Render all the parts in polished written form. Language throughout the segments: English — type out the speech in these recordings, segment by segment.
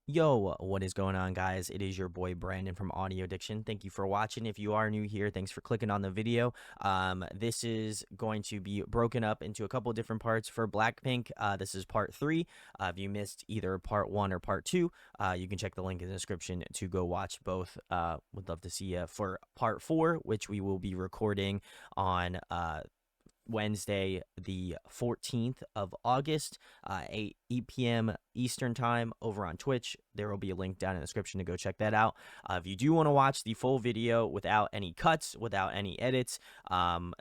Yo, what is going on, guys? It is your boy Brandon from Audio Addiction. Thank you for watching. If you are new here, thanks for clicking on the video. This is going to be broken up into a couple different parts for Blackpink. This is part 3. If you missed either part 1 or part 2, you can check the link in the description to go watch both. Would love to see you for part 4, which we will be recording on Wednesday, the 14th of August, 8 p.m. Eastern Time over on Twitch. There will be a link down in the description to go check that out. If you do want to watch the full video without any cuts, without any edits,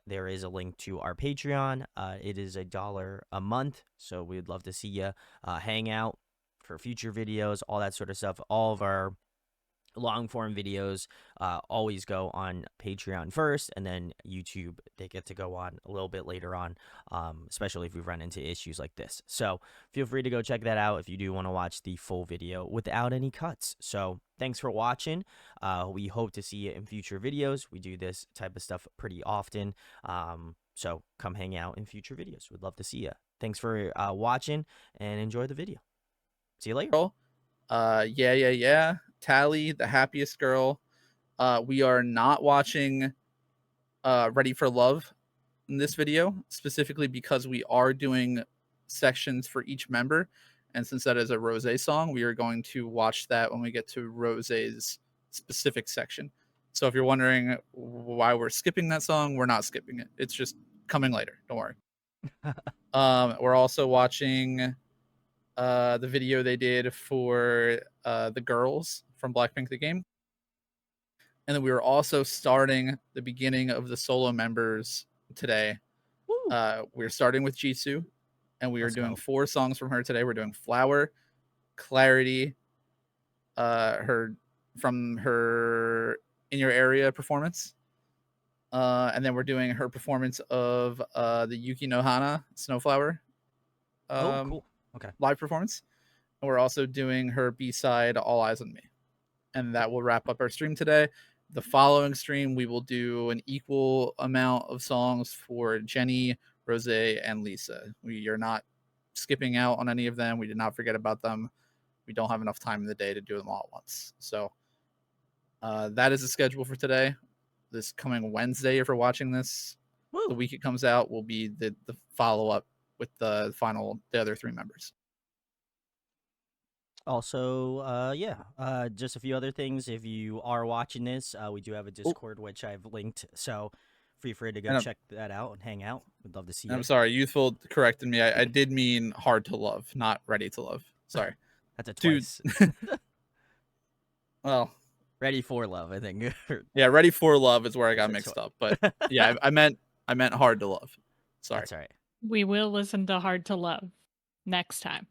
there is a link to our Patreon. It is $1 a month, so we'd love to see you hang out for future videos, all that sort of stuff. All of our long form videos always go on Patreon first, and then YouTube they get to go on a little bit later on, especially if we run into issues like this. So feel free to go check that out if you do want to watch the full video without any cuts. So thanks for watching. We hope to see you in future videos. We do this type of stuff pretty often, so come hang out in future videos. We'd love to see you. Thanks for watching, and enjoy the video. See you later. Girl. Yeah. Tally, the happiest girl. We are not watching Ready for Love in this video, specifically because we are doing sections for each member. And since that is a Rose song, we are going to watch that when we get to Rose's specific section. So if you're wondering why we're skipping that song, we're not skipping it. It's just coming later. Don't worry. We're also watching the video they did for the girls from Blackpink the game. And then we were also starting the beginning of the solo members today. We're starting with Jisoo, and we are doing 4 songs from her today. We're doing Flower, Clarity, her from her In Your Area performance. And then we're doing her performance of the Yuki no Hana Snowflower Cool. Okay. live performance. And we're also doing her B-side All Eyes on Me. And that will wrap up our stream today. The following stream, we will do an equal amount of songs for Jenny, Rose, and Lisa. We are not skipping out on any of them. We did not forget about them. We don't have enough time in the day to do them all at once. So that is the schedule for today. This coming Wednesday, if you're watching this, the week it comes out, will be the follow-up with the other 3 members. Also, just a few other things. If you are watching this, we do have a Discord, which I've linked. So feel free to go check that out and hang out. We'd love to see you. I'm sorry, Youthful corrected me. I did mean Hard to Love, not Ready to Love. Sorry. That's a twice. Well, Ready for Love, I think. Yeah, Ready for Love is where I got mixed up. But yeah, I meant Hard to Love. Sorry. That's all right. We will listen to Hard to Love next time.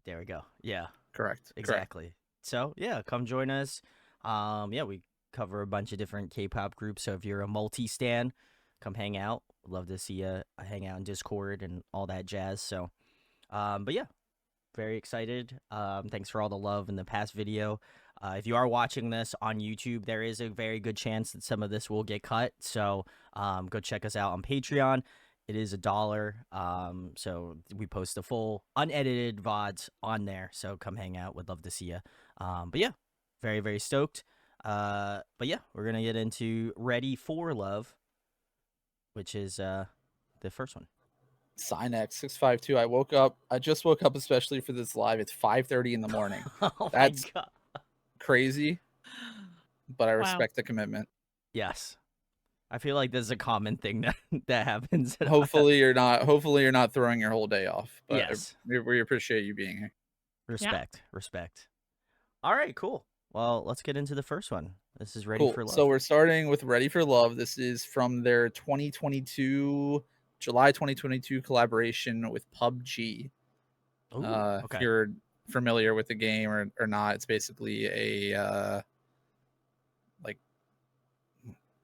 There we go. Yeah. Correct. Exactly. Correct. So yeah, come join us. We cover a bunch of different K-pop groups. So if you're a multi-stan, come hang out. Love to see you hang out in Discord and all that jazz. So, but yeah, very excited. Thanks for all the love in the past video. If you are watching this on YouTube, there is a very good chance that some of this will get cut. So go check us out on Patreon. It is $1. So we post the full unedited VODs on there. So come hang out. Would love to see you. But yeah, very, very stoked. But yeah, we're going to get into Ready for Love, which is the first one. Sinex 652. I just woke up especially for this live. It's 5:30 in the morning. That's crazy. But I respect the commitment. Yes. I feel like this is a common thing that happens. Hopefully you're not throwing your whole day off. But yes. We appreciate you being here. Respect. All right, cool. Well, let's get into the first one. This is Ready for Love. So we're starting with Ready for Love. This is from their July 2022 collaboration with PUBG. Okay. If you're familiar with the game or not, it's basically a like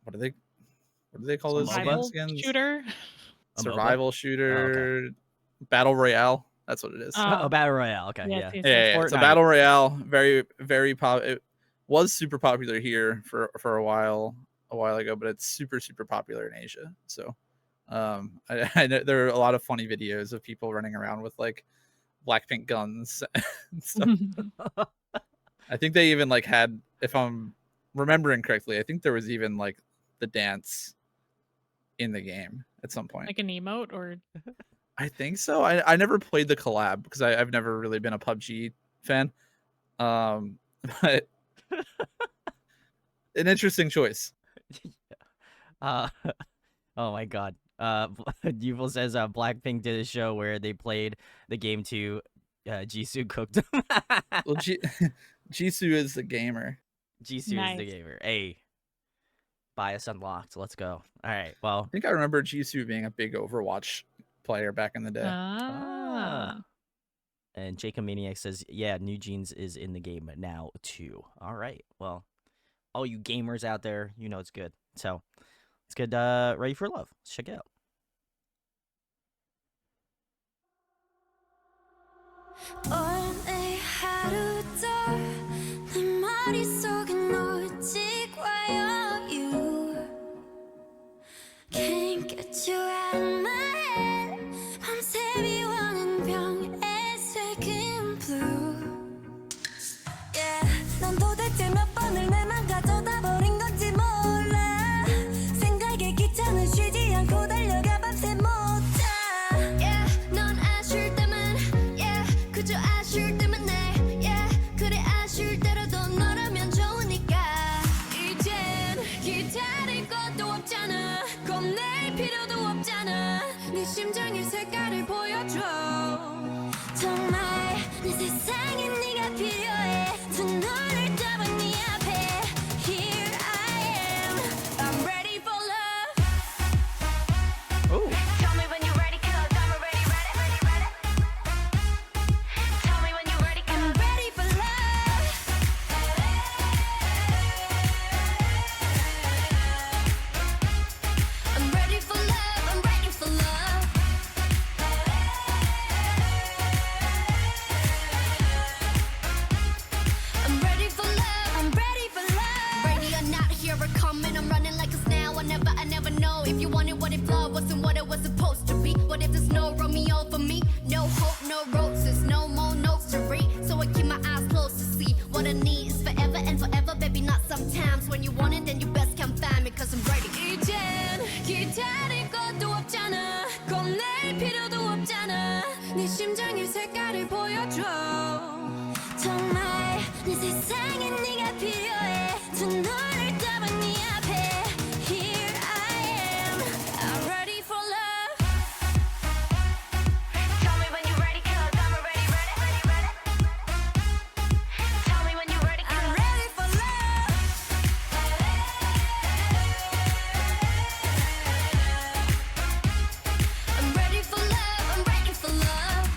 what do they call those skins? Shooter? Survival shooter. Okay. Battle Royale. That's what it is. Battle Royale. Okay. Yeah. It's a Battle Royale. Very, very it was super popular here for a while ago, but it's super, super popular in Asia. So I know there are a lot of funny videos of people running around with like Blackpink guns and stuff. I think they even like had, if I'm remembering correctly, I think there was even like the dance in the game at some point. Like an emote or I think so. I never played the collab because I've never really been a PUBG fan. But an interesting choice. Uh, oh my god. Yuval says Blackpink did a show where they played the game to Jisoo cooked them. Well, Jisoo is the gamer. Jisoo is the nice. gamer. Hey, bias unlocked. Let's go. All right. I Well, think I remember Jisoo being a big Overwatch player back in the day. Ah. And Jacob Maniac says, yeah, New Jeans is in the game now too. All right. Well, all you gamers out there, you know it's good. So let's get Ready for Love. Let's check it out. 오늘 하루도 내 머릿속엔 오직 와요 you Can't get you out of my head 밤새 비워낸 병에 새긴 blue Yeah 넌 도대체 몇 번을 내 맘 가져다 버린 건지 몰라 생각에 귀찮은 쉬지 않고 달려가 밤새 못 자 Yeah 넌 아쉬울 때만 Yeah 그저 아쉬울 때만 해 Yeah 그래 아쉬울 때라도 너라면 좋으니까 이젠 기다릴 것도 없잖아 겁낼 필요도 없잖아 네 심장의 색깔을 보여줘 정말 내 세상엔 네가 필요해 두 눈을 떠본 네 앞에 Here I am I'm ready for love Oh. Tell me when you're ready, 'cause I'm already ready. Tell me when you're ready, 'cause I'm ready for love. I'm ready for love. I'm ready for love. I'm ready for love. I'm ready for love. Ready or not, here it coming. I'm running like a snail. I never know if you wanted what it flowed wasn't what it was supposed to be. What if there's no Romeo for me? No hope, no roses, no more notes to read. So I keep my eyes closed to see what I need is forever and forever, baby, not sometimes. When you want it, then you best come find me, 'cause I'm ready. 이젠 기다릴 것도 없잖아. 겁낼 필요도 없잖아. 네 심장의 색깔을 보여줘. 정말 내 세상엔 네가 필요해. 두 눈을 떠본 네 앞에. Here I am. I'm ready for love. Tell me when you're ready, 'cause I'm already ready. Tell me when you're ready, 'cause I'm ready for love. I'm ready for love. I'm ready for love.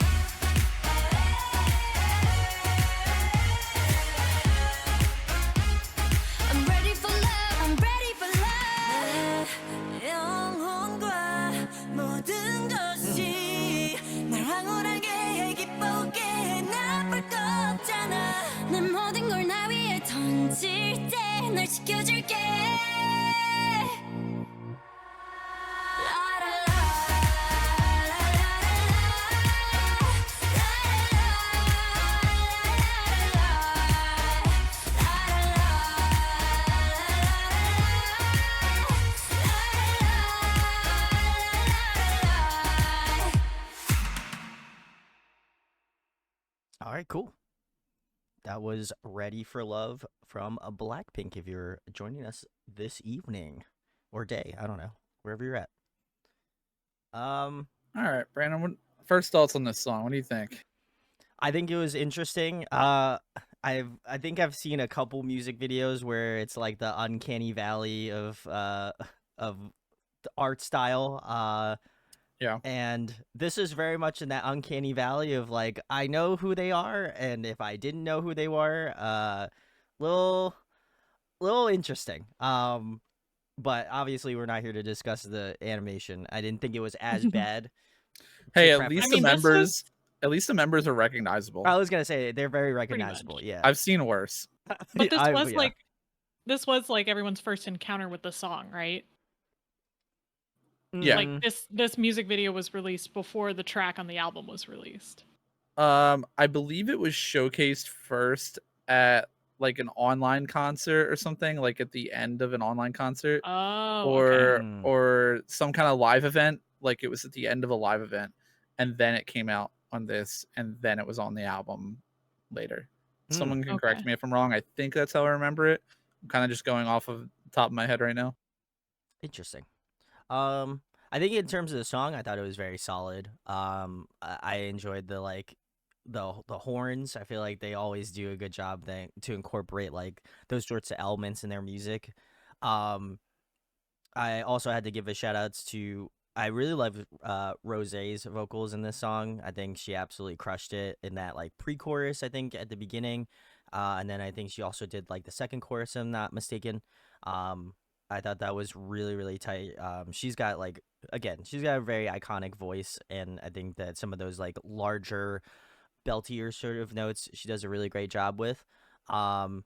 I'm ready for love. I'm ready for love. 내 영혼과 모든 것이 날 황홀하게 해 기쁘게 해 나쁠 거 없잖아. 내 모든 걸 나 위에 던질 때 널 지켜줄게. All right, cool. That was Ready for Love from Blackpink. If you're joining us this evening or day, I don't know, wherever you're at. All right, Brandon. First thoughts on this song. What do you think? I think it was interesting. I think I've seen a couple music videos where it's like the uncanny valley of the art style. Yeah. And this is very much in that uncanny valley of like, I know who they are, and if I didn't know who they were, little interesting. But obviously we're not here to discuss the animation. I didn't think it was as bad. Hey, to at preface- least I the mean, this members, was- at least the members are recognizable. I was gonna say they're very much. recognizable. Yeah, I've seen worse. But this I- was yeah. like this was like everyone's first encounter with the song, right? Yeah. Like Mm, this music video was released before the track on the album was released. I believe it was showcased first at like an online concert or something, like at the end of an online concert, Oh, okay. or some kind of live event, like it was at the end of a live event, and then it came out on this, and then it was on the album later. Someone can correct Okay. me if I'm wrong. I think that's how I remember it. I'm kind of just going off of the top of my head right now. Interesting. I think in terms of the song, I thought it was very solid. I enjoyed the like the horns. I feel like they always do a good job to incorporate like those sorts of elements in their music. Um, I also had to give a shout outs to. I really love Rose's vocals in this song. I think she absolutely crushed it in that like pre-chorus. I think at the beginning, and then I think she also did like the second chorus. If I'm not mistaken. Um, I thought that was really really tight. She's got like again, she's got a very iconic voice, and I think that some of those like larger beltier sort of notes she does a really great job with. Um,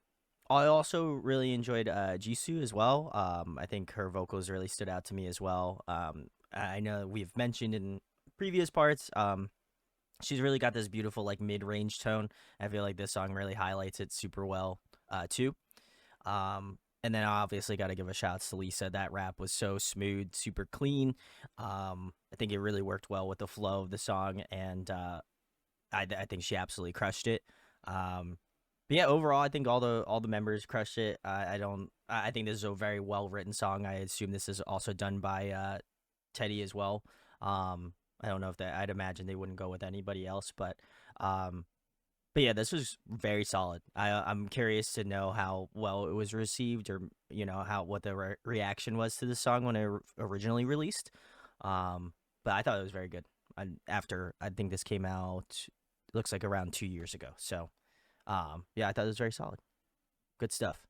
I also really enjoyed Jisoo as well. I think her vocals really stood out to me as well. I know we've mentioned in previous parts. She's really got this beautiful like mid-range tone. I feel like this song really highlights it super well too. And then I obviously got to give a shout out to Lisa. That rap was so smooth, super clean. I think it really worked well with the flow of the song, and I think she absolutely crushed it. But yeah, overall, I think all the members crushed it. I don't. I think this is a very well written song. I assume this is also done by Teddy as well. I don't know if that. I'd imagine they wouldn't go with anybody else, um, but yeah, this was very solid. I'm curious to know how well it was received, or how what the reaction was to the song when it originally released. But I thought it was very good. After I think this came out, looks like around 2 years ago. So, yeah, I thought it was very solid. Good stuff.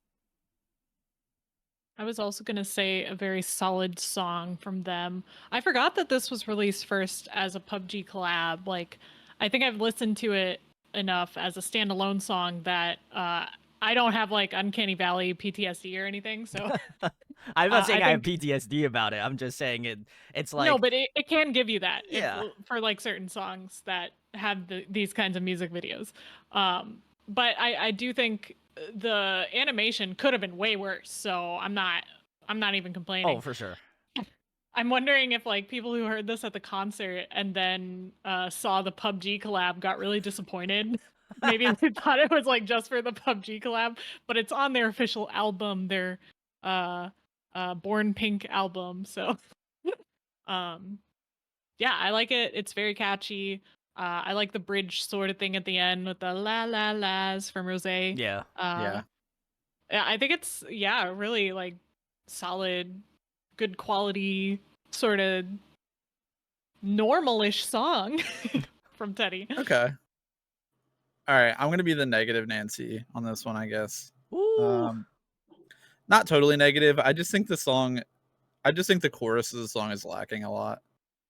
I was also going to say a very solid song from them. I forgot that this was released first as a PUBG collab. Like, I think I've listened to it enough as a standalone song that I don't have like Uncanny Valley PTSD or anything. So I'm not I saying I have think PTSD about it. I'm just saying it's no, like, but it can give you that if yeah. for like certain songs that have these kinds of music videos. But I do think the animation could have been way worse. So I'm not even complaining. Oh, for sure. I'm wondering if like people who heard this at the concert and then saw the PUBG collab got really disappointed. Maybe they thought it was like just for the PUBG collab, but it's on their official album, their uh Born Pink album. So um yeah, I like it. It's very catchy. I like the bridge sort of thing at the end with the la la las from Rose. Yeah. Yeah. Yeah, I think it's really like solid, good quality, sort of normalish song from Teddy. Okay. All right. I'm gonna be the negative Nancy on this one, I guess. Ooh. Not totally negative. I just think the chorus of the song is lacking a lot.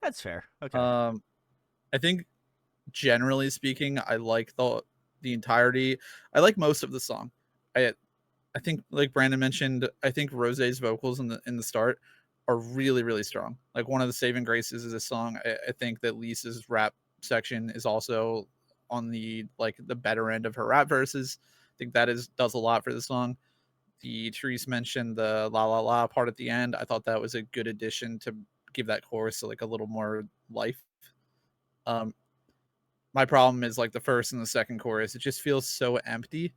That's fair. Okay. I think generally speaking, I like the entirety. I like most of the song. I think like Brandon mentioned, I think Rose's vocals in the start are really really strong. Like one of the saving graces of this song. I think that Lisa's rap section is also on the like the better end of her rap verses. I think that does a lot for the song. The Therese mentioned the la la la part at the end. I thought that was a good addition to give that chorus like a little more life. My problem is like the first and the second chorus. It just feels so empty.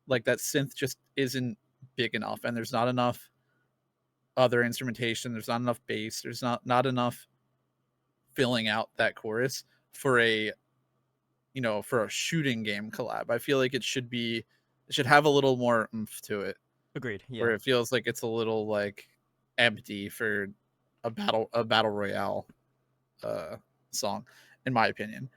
Like that synth just isn't big enough, and there's not enough other instrumentation. There's not enough bass. There's not enough filling out that chorus for a for a shooting game collab. I feel like it should have a little more oomph to it, Agreed. Yeah. where it feels like it's a little like empty for a battle royale song, in my opinion.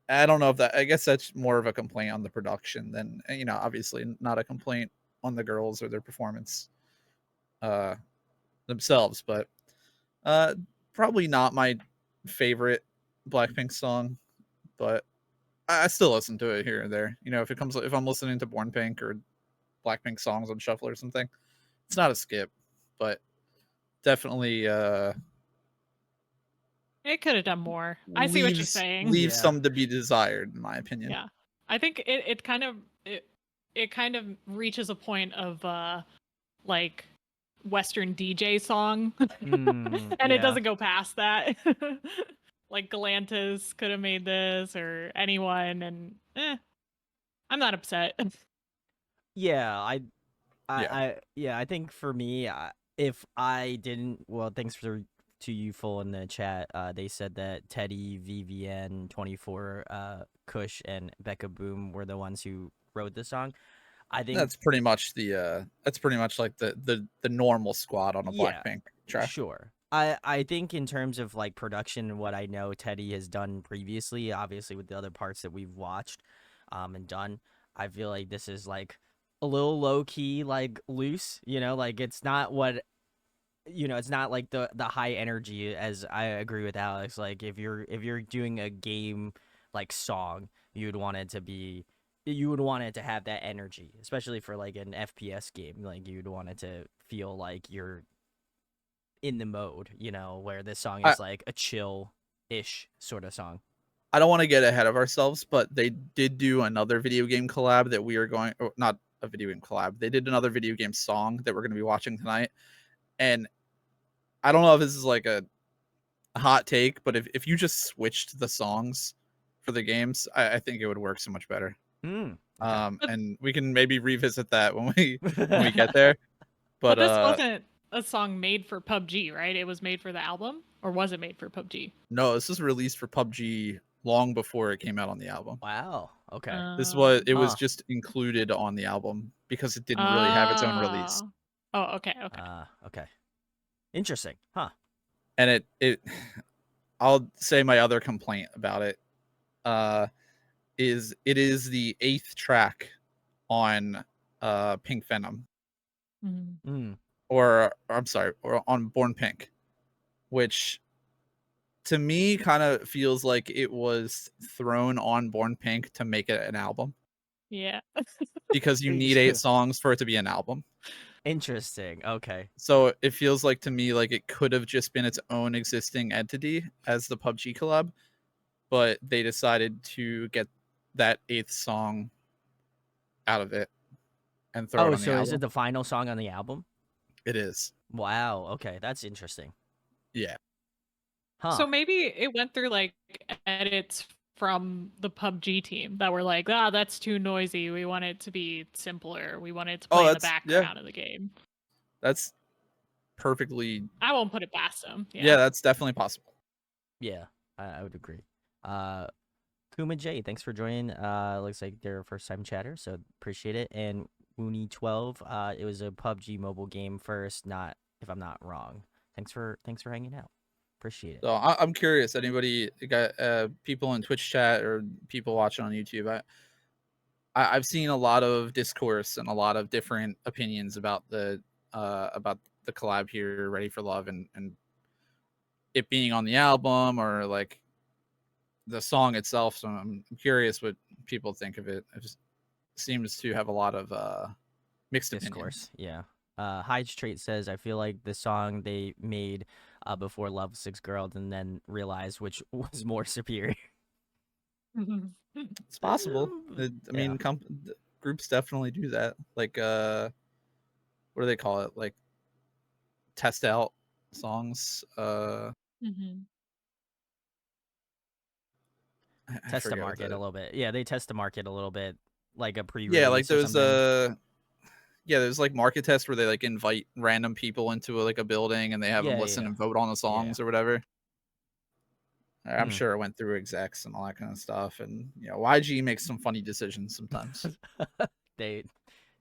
I don't know if I guess that's more of a complaint on the production than obviously not a complaint on the girls or their performance themselves, but probably not my favorite Blackpink song, but I still listen to it here and there. If I'm listening to Born Pink or Blackpink songs on shuffle or something, it's not a skip, but definitely It could have done more. I see what you're saying. leaves Yeah. some to be desired, in my opinion. Yeah. I think it kind of it kind of reaches a point of like Western DJ song, and it Yeah. doesn't go past that. Like Galantis could have made this, or anyone, and I'm not upset. Yeah, Yeah. I think for me, if I didn't, well, thanks for to you full in the chat. They said that Teddy, VVN, 24, Kush, and Becca Boom were the ones who wrote the song. I think, That's pretty much like the normal squad on a yeah, Blackpink track. sure. I think in terms of like production and what I know Teddy has done previously, obviously with the other parts that we've watched, and done, I feel like this is like a little low key, like loose. Like it's not what it's not like the high energy. As I agree with Alex, like if you're doing a game like song, you would want it to have that energy, especially for like an FPS game. Like you'd want it to feel like you're in the mode, where this song I is like a chill-ish sort of song. I don't want to get ahead of ourselves, but they did do another video game collab that we are going, or not a video game collab. They did another video game song that we're going to be watching tonight. And I don't know if this is like a hot take, but if you just switched the songs for the games, I think it would work so much better. Okay. And we can maybe revisit that when we get there. But But this wasn't a song made for PUBG, right? It was made for the album, or was it made for PUBG? no, this was released for PUBG long before it came out on the album. Wow. Okay. It was Huh. just included on the album because it didn't really have its own release. Oh, okay. Okay. Interesting. Huh. And it I'll say my other complaint about it is it is the 8th track on Pink Venom, Mhm. or I'm sorry, or on Born Pink, which to me kind of feels like it was thrown on Born Pink to make it an album, Yeah. because you need 8 songs for it to be an album. Interesting. Okay. So it feels like to me like it could have just been its own existing entity as the PUBG collab, but they decided to get that 8th song out of it and throw it Oh, on the so is it album. the final song on the album? It is. Wow. Okay, that's interesting. Yeah. Huh. So maybe it went through like edits from the PUBG team that were like, that's too noisy. We want it to be simpler. We want it to play in the background of the game. That's perfectly. I won't put it past them. Yeah, that's definitely possible. Yeah, I would agree. Kuma J, thanks for joining. Looks like they're a first time chatter, so appreciate it. And Woony12, it was a PUBG mobile game first, not if I'm not wrong. Thanks for hanging out. Appreciate it. So I'm curious. Anybody got people in Twitch chat or people watching on YouTube? I've seen a lot of discourse and a lot of different opinions about the collab here, Ready for Love, and it being on the album or like the song itself. So I'm curious what people think of it. It just seems to have a lot of mixed Discourse. opinions. Yeah. Hyde Straight says, I feel like the song they made before Love Six Girls and then realized which was more superior. It's possible. I mean, groups definitely do that. Like, what do they call it? Like, test out songs. Test the market a little bit. Yeah, they test the market a little bit, like a pre-release. Yeah, like or something. there's like market tests where they like invite random people into like a building and they have them listen and vote on the songs or whatever. I'm sure it went through execs and all that kind of stuff, and YG makes some funny decisions sometimes.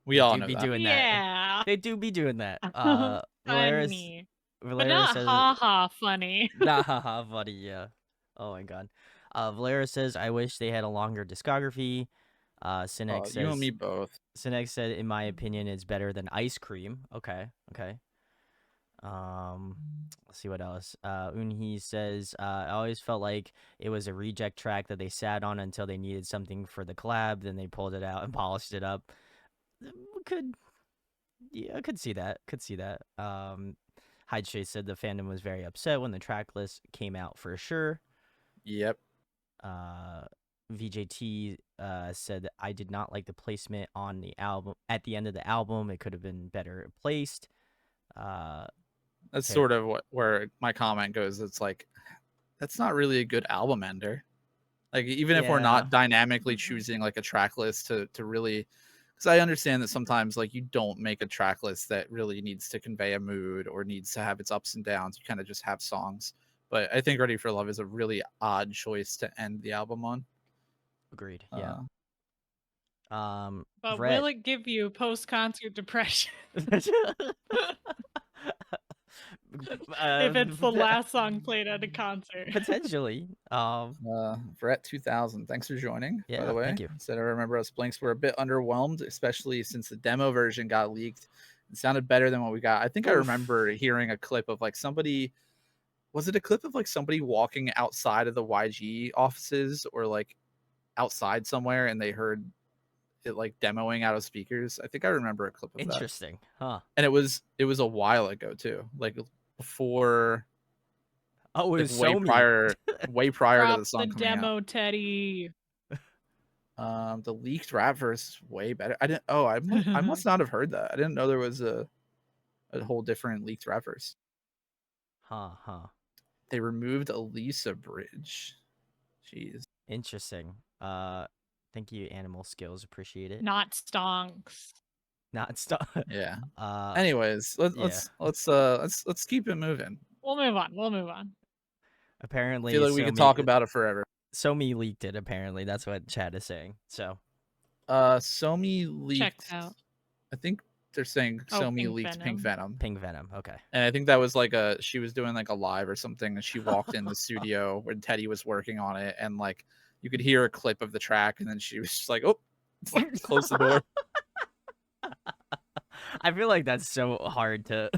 We all know that. Doing that. They do be doing that. Funny. But Valera not says, haha funny. Not haha funny, yeah. Oh my god. Valera says, I wish they had a longer discography. Cinex says, you and me both. Cinex said, in my opinion, it's better than Ice Cream. Okay. Let's see what else. Unhi says, I always felt like it was a reject track that they sat on until they needed something for the collab. Then they pulled it out and polished it up. I could see that. Hyde Chase said the fandom was very upset when the track list came out for sure. Yep. VJT said that I did not like the placement on the album at the end of the album. It could have been better placed. That's Okay. sort of where my comment goes. It's like, that's not really a good album ender. Like, even if we're Yeah. not dynamically choosing like a track list to really, because I understand that sometimes like you don't make a track list that really needs to convey a mood or needs to have its ups and downs. You kind of just have songs. But I think Ready for Love is a really odd choice to end the album on. Agreed. Yeah. But Rhett, will it give you post-concert depression if it's the last song played at a concert? potentially. Brett 2000, thanks for joining. By Yeah, the way, thank you. said I remember us blanks were a bit underwhelmed, especially since the demo version got leaked. It sounded better than what we got. I think I Oof. remember hearing a clip of like somebody. Was it a clip of like somebody walking outside of the YG offices or like outside somewhere, and they heard it like demoing out of speakers? I think I remember a clip of that. Interesting, huh? And it was a while ago too, like before. Oh, it Like was way so prior, way prior to Drop the song the coming demo, Teddy. out. The leaked rap verse is way better. I didn't. Oh, I must not have heard that. I didn't know there was a whole different leaked rap verse. Huh. They removed a Lisa bridge. Jeez. Interesting. Thank you, Animal Skills. Appreciate it. Not stonks. Not stuff. Yeah. Uh, Anyways, let's keep it moving. We'll move on. I apparently, feel like we could talk about it forever. Somi leaked it. Apparently, that's what Chad is saying. So, Somi leaked. Checked out. I think they're saying Oh, Somi Pink leaked Pink Venom. Pink Venom. Okay. And I think that was like she was doing like a live or something, and she walked in the studio when Teddy was working on it, and like you could hear a clip of the track, and then she was just like, "Oh, close the door." I feel like that's so hard to.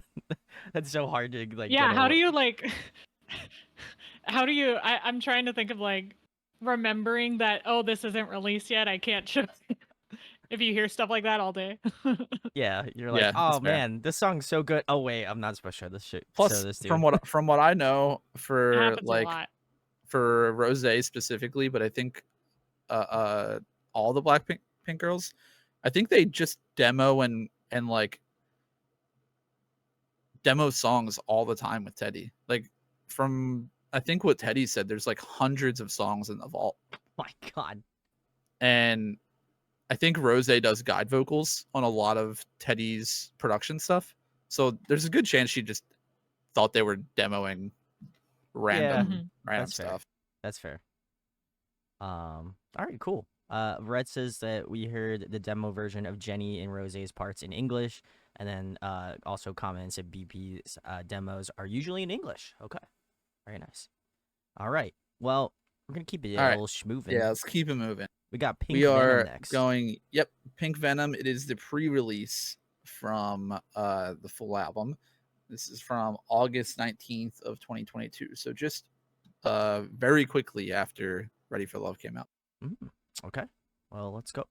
That's so hard to like. Yeah, get how over. do you like how do you I'm trying to think of like remembering that, oh, this isn't released yet, I can't show if you hear stuff like that all day. Yeah, you're like, Yeah, that's oh fair. man, this song's so good. Oh wait, I'm not supposed to show this shit. Plus, show this dude. from what I know, It for happens a like lot. for Rose specifically, but I think all the Blackpink girls, I think they just demo and like demo songs all the time with Teddy. Like, from I think what Teddy said, there's like hundreds of songs in the vault. My God. And I think Rose does guide vocals on a lot of Teddy's production stuff. So there's a good chance she just thought they were demoing random That's fair. stuff. That's fair. All right, cool. Red says that we heard the demo version of Jenny and Rose's parts in English, and then also comments that BP's demos are usually in English. Okay, very nice. All right, well, we're gonna keep it a All right. little schmoovin'. Yeah, let's keep it moving. We got Pink We Venom are next. going. Yep, Pink Venom. It is the pre-release from the full album. This is from August 19th of 2022. So just very quickly after Ready for Love came out. Okay, well, let's go.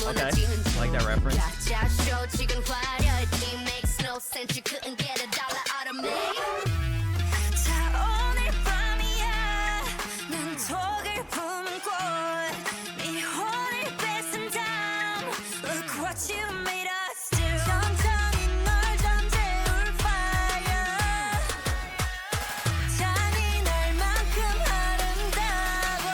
Okay, like that reference. You couldn't get a dollar out of me. Look what you made us do. 천천히 널 던져올 fire. 잔인할 만큼 아름다워.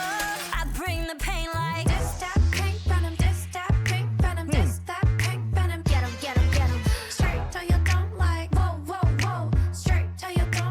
I bring the pain like this that pink venom, this that pink venom, this that pink venom. Get 'em, get 'em, get 'em. Straight till you don't like. Whoa, whoa, whoa. Straight till you don't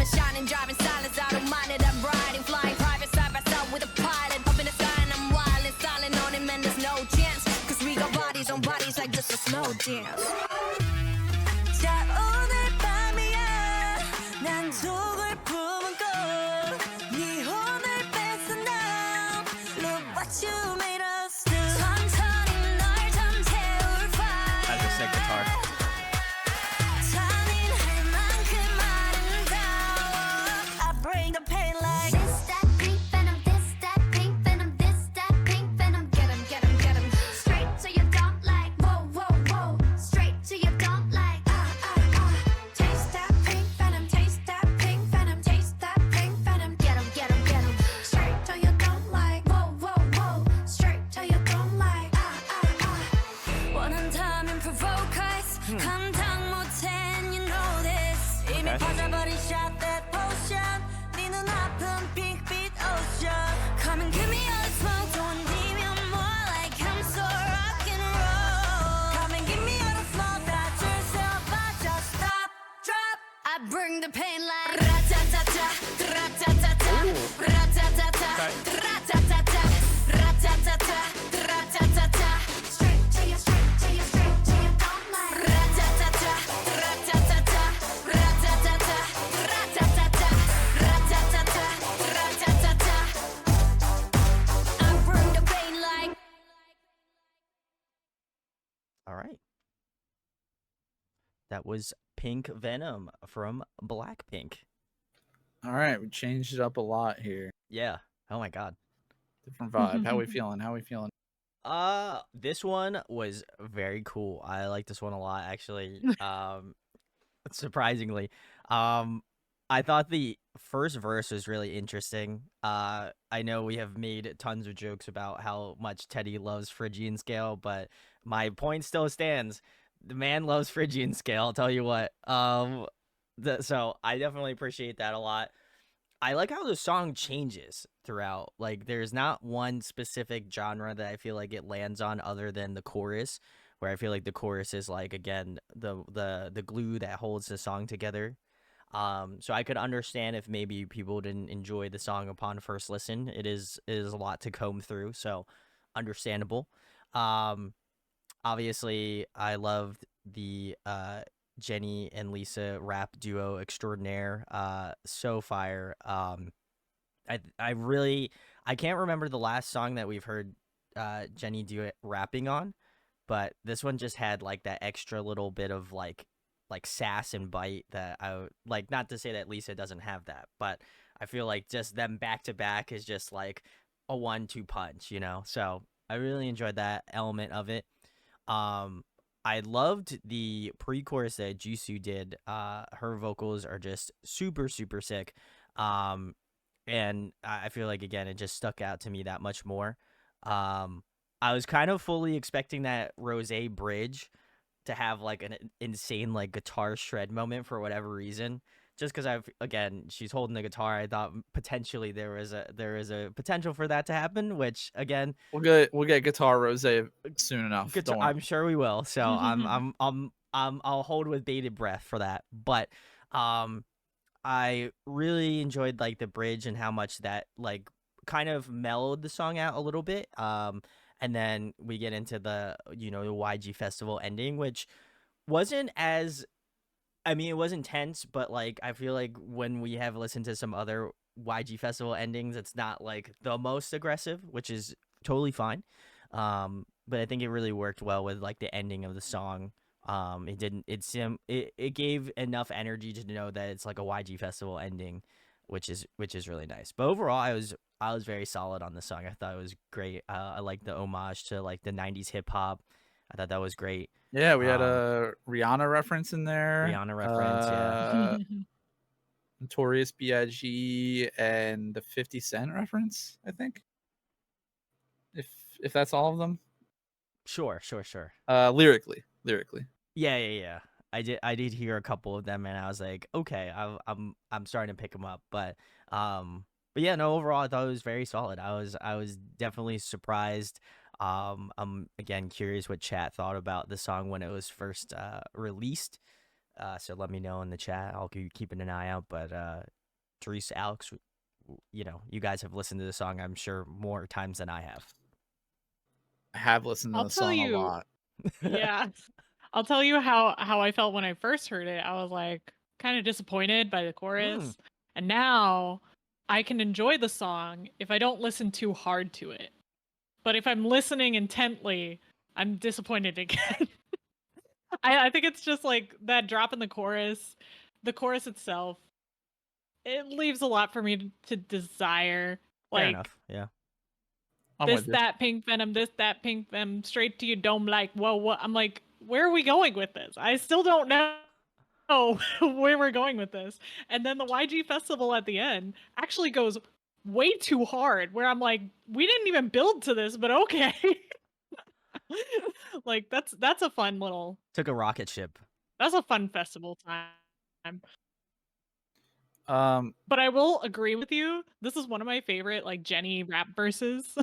I'm shining, driving silence. I don't mind it. I'm riding, flying private side by side with a pilot. Up in the sky and I'm wild and styling on him, and there's no chance. Cause we got bodies on bodies like just a slow dance. 자, 오늘 밤이야. 난 속을 품고 네 혼을 뺏어 now. Look what you made us do. 천천히 널 잠재울 fire. That's a sick guitar. 잔인할 만큼 아름다워. I bring the pain like this, that pink venom, this, that pink venom, this, that pink venom. Get 'em, get 'em, get 'em. Straight to your dump like whoa, whoa, whoa. Straight to your dump like Taste that pink venom, taste that pink venom, taste that pink venom. Get 'em, get 'em, get 'em. Straight to your dump like whoa, whoa, whoa. Straight to your dump like 원한다면 provoke us. 감당 못해 and you know this. 이미 Okay. 퍼져버린 shot that potion. 네 눈앞은 핑크빛 ocean. Come and give me all the smoke. don't need me more like I'm so rock and roll. Come and give me all the smoke. that's yourself, but just stop, drop. I bring the pain like ra-ta-ta-ta, ra-ta-ta-ta, ra-ta-ta-ta, ra-ta-ta-ta, ra-ta-ta-ta, ra-ta-ta-ta. Straight to your, straight to your, straight to your dump like ra-ta-ta-ta, ra-ta-ta-ta, ra-ta-ta-ta, ra-ta-ta-ta, ra-ta-ta-ta, ra-ta-ta-ta. I bring the pain like. All right. That was Pink Venom from Blackpink. All right, we changed it up a lot here. Yeah. Oh my god. Different vibe. How we feeling? How we feeling? This one was very cool. I like this one a lot, actually. Surprisingly. I thought the first verse was really interesting. I know we have made tons of jokes about how much Teddy loves Phrygian scale, but my point still stands. The man loves Phrygian scale, I'll tell you what. So I definitely appreciate that a lot. I like how the song changes throughout. Like, there's not one specific genre that I feel like it lands on other than the chorus, where I feel like the chorus is like, again, the glue that holds the song together. So I could understand if maybe people didn't enjoy the song upon first listen. It is a lot to comb through, so understandable. Obviously, I loved the Jenny and Lisa rap duo extraordinaire. So fire. I can't remember the last song that we've heard Jenny do it rapping on, but this one just had like that extra little bit of like sass and bite that I like. Not to say that Lisa doesn't have that, but I feel like just them back to back is just like a 1-2 punch, you know? So I really enjoyed that element of it. I loved the pre-chorus that Jisoo did. Her vocals are just super, super sick. And I feel like, again, it just stuck out to me that much more. I was kind of fully expecting that Rosé bridge to have like an insane like guitar shred moment for whatever reason. Just because she's holding the guitar, I thought potentially there is a potential for that to happen. Which again, We'll get Guitar Rose soon enough. Don't worry. I'm sure we will. So I'll hold with bated breath for that. But I really enjoyed like the bridge and how much that like kind of mellowed the song out a little bit. And then we get into the the YG festival ending, which wasn't as, I mean, it was intense, but like I feel like when we have listened to some other YG festival endings, it's not like the most aggressive, which is totally fine. But I think it really worked well with like the ending of the song. It gave enough energy to know that it's like a YG festival ending, which is really nice. But overall, I was very solid on the song. I thought it was great. I like the homage to like the 90s hip hop. I thought that was great. Yeah, we had a Rihanna reference in there. Rihanna reference, yeah. Notorious B.I.G. and the 50 Cent reference, I think. If that's all of them. Sure. Lyrically. Yeah. I did hear a couple of them, and I was like, okay, I'm starting to pick them up. But yeah, no, overall, I thought it was very solid. I was definitely surprised. I'm again curious what chat thought about the song when it was first released. So let me know in the chat. I'll be keeping an eye out. But Therese, Alex, you know, you guys have listened to the song, I'm sure, more times than I have. I have listened to I'll the tell song a you, lot. yeah. I'll tell you how I felt when I first heard it. I was like kind of disappointed by the chorus. And now I can enjoy the song if I don't listen too hard to it. But if I'm listening intently, I'm disappointed again. I think it's just like that drop in the chorus. The chorus itself, it leaves a lot for me to desire. Fair Like enough. Yeah. I'm this, with you. that, pink venom, this, that, pink venom, straight to your dome. Like, whoa, what? I'm like, where are we going with this? I still don't know where we're going with this. And then the YG festival at the end actually goes way too hard, where I'm like, we didn't even build to this, but okay. Like that's a fun little, Took a rocket ship. that's a fun festival time. Um, But I will agree with you. This is one of my favorite like Jenny rap verses.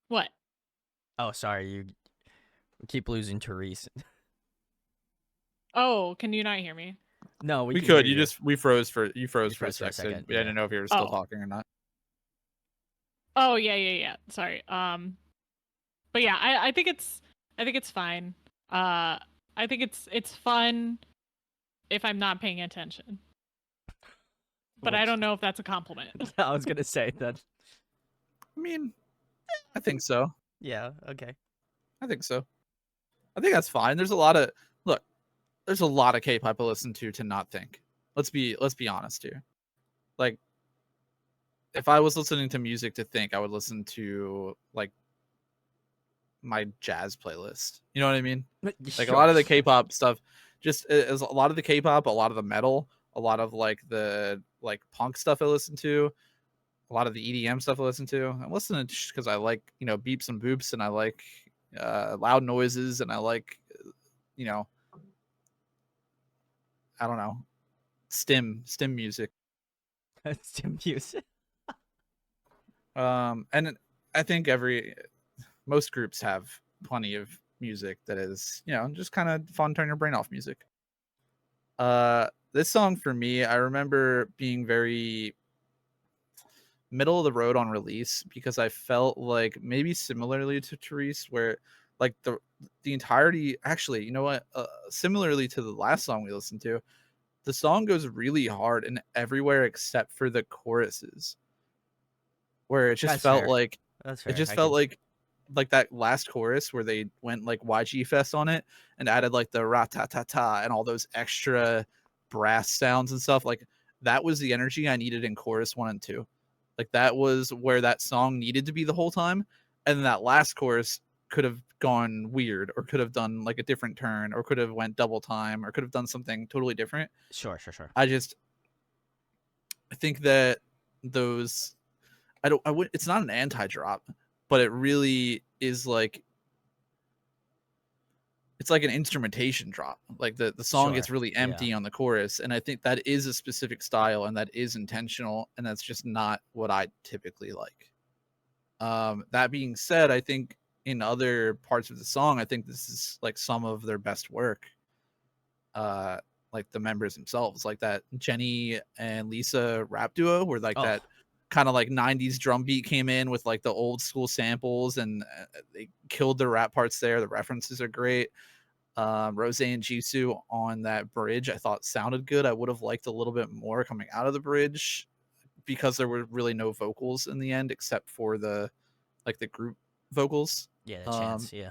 What? Oh, sorry. You keep losing Therese. Oh, can you not hear me? No, we we can could. hear You just we froze for You for a froze for a sec. So second, I yeah. didn't know if you were still Oh. talking or not. Oh yeah. Sorry. But yeah, I think it's fine. I think it's fun if I'm not paying attention. But I Which- don't know if that's a compliment. I was gonna say that. I mean, I think so. Yeah. Okay. I think so. I think that's fine. There's a lot of look. There's a lot of K-pop I listen to not think. Let's be honest here. Like, if I was listening to music to think, I would listen to like my jazz playlist. You know what I mean? Like a lot of the K-pop stuff, just is a lot of the K-pop, a lot of the metal, a lot of like the like punk stuff I listen to, a lot of the EDM stuff I listen to. I'm listening just because I like, you know, beeps and boops, and I like loud noises, and I like, you know, I don't know, stim music. It's music. And I think most groups have plenty of music that is, you know, just kind of fun, turn your brain off music. This song for me, I remember being very middle of the road on release because I felt like maybe similarly to Therese, where like the entirety, actually, you know what, similarly to the last song we listened to, the song goes really hard in everywhere except for the choruses, where it just That's felt fair. like That's fair. it just I felt could- like that last chorus where they went like YG Fest on it and added like the ra ta ta ta and all those extra brass sounds and stuff. Like that was the energy I needed in chorus 1 and 2. Like that was where that song needed to be the whole time. And then that last chorus could have gone weird or could have done like a different turn or could have went double time or could have done something totally different. Sure. I think that those I would it's not an anti-drop, but it really is like it's like an instrumentation drop. Like the song gets Sure, really yeah. empty on the chorus, and I think that is a specific style and that is intentional, and that's just not what I typically like. That being said, I think in other parts of the song, I think this is like some of their best work. Like the members themselves, like that Jenny and Lisa rap duo, where like Oh. that kind of like 90s drum beat came in with like the old school samples, and they killed the rap parts there. The references are great. Rose and Jisoo on that bridge, I thought sounded good. I would have liked a little bit more coming out of the bridge because there were really no vocals in the end except for the like the group vocals. Yeah, the chance. Yeah.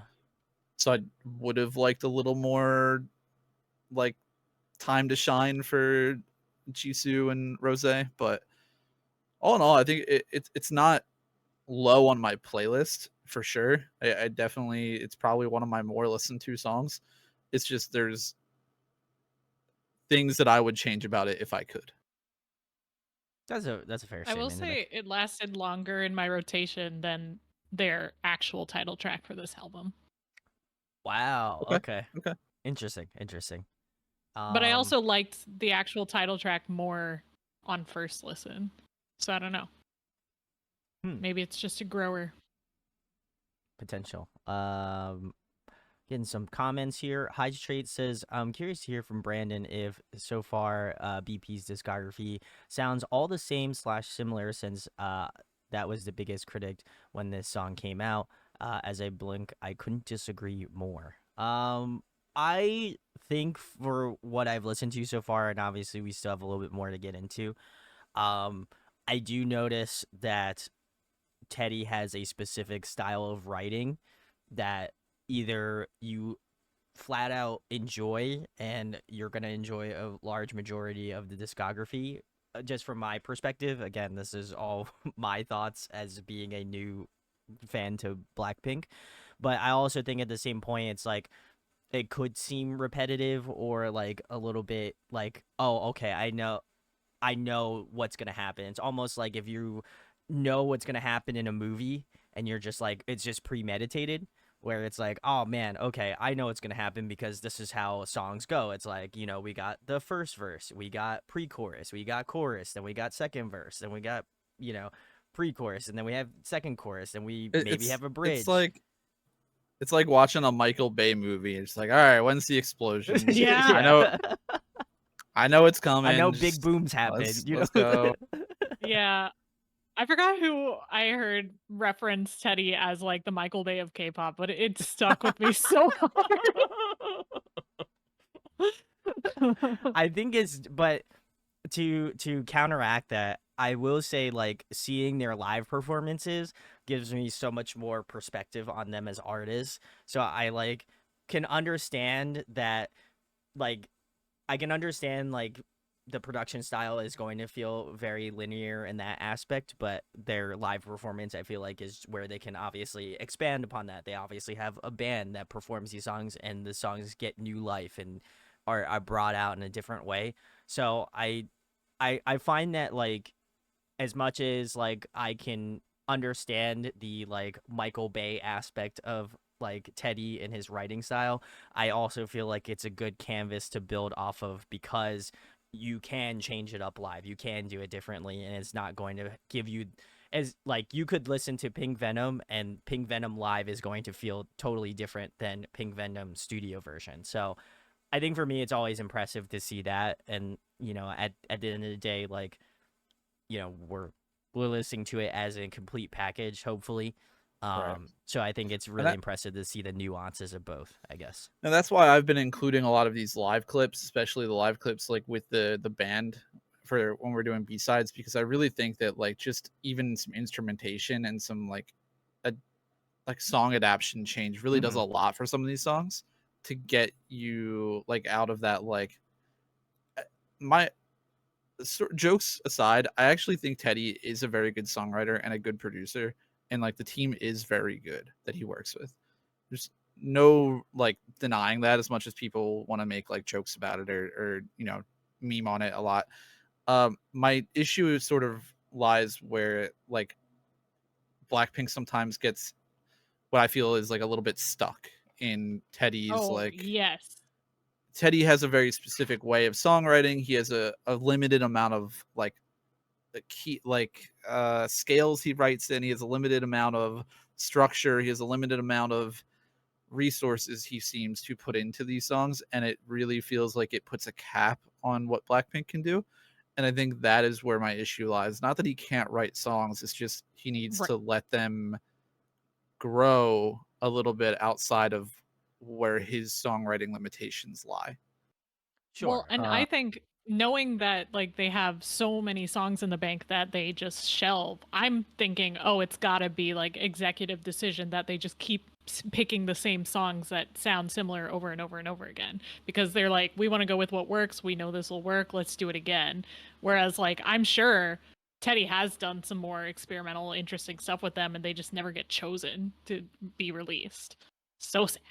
So I would have liked a little more like time to shine for Jisoo and Rose, but all in all, I think it's not low on my playlist for sure. I definitely, it's probably one of my more listened to songs. It's just there's things that I would change about it if I could. That's a fair I will statement. to say make. it lasted longer in my rotation than their actual title track for this album. Wow. Okay. Okay. Interesting. But I also liked the actual title track more on first listen. So I don't know. Hmm. Maybe it's just a grower. potential. Getting some comments here. Hydrate says, I'm curious to hear from Brandon if so far BP's discography sounds all the same slash similar since that was the biggest critic when this song came out. As I blink, I couldn't disagree more. I think for what I've listened to so far, and obviously we still have a little bit more to get into, um, I do notice that Teddy has a specific style of writing that either you flat out enjoy and you're going to enjoy a large majority of the discography. Just from my perspective, again, this is all my thoughts as being a new fan to Blackpink. But I also think at the same point, it's like it could seem repetitive or like a little bit like, oh, okay, I know what's gonna happen. It's almost like if you know what's gonna happen in a movie and you're just like it's just premeditated, where it's like, oh man, okay, I know what's gonna happen because this is how songs go. It's like, we got the first verse, we got pre-chorus, we got chorus, then we got second verse, then we got, pre-chorus, and then we have second chorus, and we maybe have a bridge. It's like watching a Michael Bay movie. It's like, all right, when's the explosion? Yeah. I know it's coming. I know big booms happen. Let's go. Yeah. I forgot who I heard reference Teddy as like the Michael Bay of K-pop, but it stuck with me so hard. I think but to counteract that, I will say like seeing their live performances gives me so much more perspective on them as artists. So I like can understand that like I can understand like the production style is going to feel very linear in that aspect, but their live performance I feel like is where they can obviously expand upon that. They obviously have a band that performs these songs and the songs get new life and are brought out in a different way. So I find that like as much as like I can understand the like Michael Bay aspect of like Teddy and his writing style, I also feel like it's a good canvas to build off of because you can change it up live. You can do it differently and it's not going to give you as like you could listen to Pink Venom and Pink Venom live is going to feel totally different than Pink Venom studio version. So I think for me it's always impressive to see that, and at the end of the day, like we're listening to it as a complete package, hopefully. Right. So I think it's really impressive to see the nuances of both, I guess. And that's why I've been including a lot of these live clips, especially the live clips like with the band for when we're doing B-sides, because I really think that like just even some instrumentation and some like a song adaptation change really does a lot for some of these songs to get you like out of that like jokes aside, I actually think Teddy is a very good songwriter and a good producer, and like the team is very good that he works with. There's no like denying that, as much as people want to make like jokes about it or meme on it a lot. My issue sort of lies where like Blackpink sometimes gets what I feel is like a little bit stuck in Teddy's yes. Teddy has a very specific way of songwriting. He has a limited amount of like key scales he writes in. He has a limited amount of structure. He has a limited amount of resources he seems to put into these songs, and it really feels like it puts a cap on what Blackpink can do. And I think that is where my issue lies. Not that he can't write songs, it's just he needs to let them grow a little bit outside of where his songwriting limitations lie. Sure. Well, and I think knowing that like they have so many songs in the bank that they just shelve, I'm thinking, oh, it's got to be like executive decision that they just keep picking the same songs that sound similar over and over and over again, because they're like, we want to go with what works. We know this will work. Let's do it again. Whereas like I'm sure Teddy has done some more experimental, interesting stuff with them, and they just never get chosen to be released. So sad.